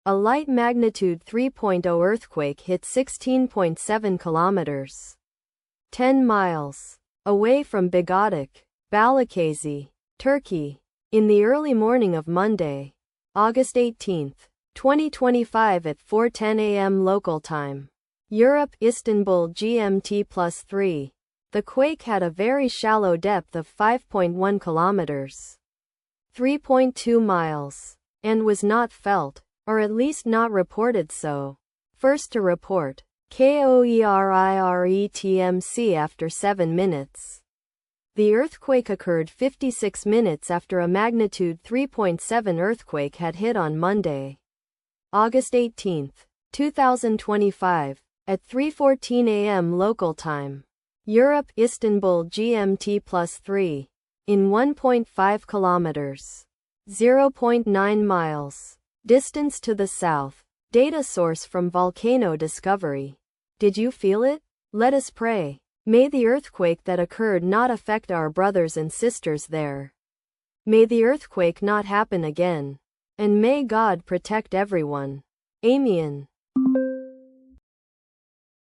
A light magnitude 3.0 earthquake hit 16.7 kilometers, 10 miles, away from Bigadic, Balikesir, Turkey, in the early morning of Monday, August 18, 2025 at 4:10 a.m. local time. Europe, Istanbul GMT +3. The quake had a very shallow depth of 5.1 kilometers, 3.2 miles, and was not felt, or at least not reported so. First to report, KOERIRETMC after 7 minutes. The earthquake occurred 56 minutes after a magnitude 3.7 earthquake had hit on Monday, August 18, 2025, at 3:14 a.m. local time. Europe, Istanbul GMT +3. In 1.5 kilometers, 0.9 miles, distance to the south. Data source from Volcano Discovery. Did you feel it? Let us pray. May the earthquake that occurred not affect our brothers and sisters there. May the earthquake not happen again. And may God protect everyone. Amen.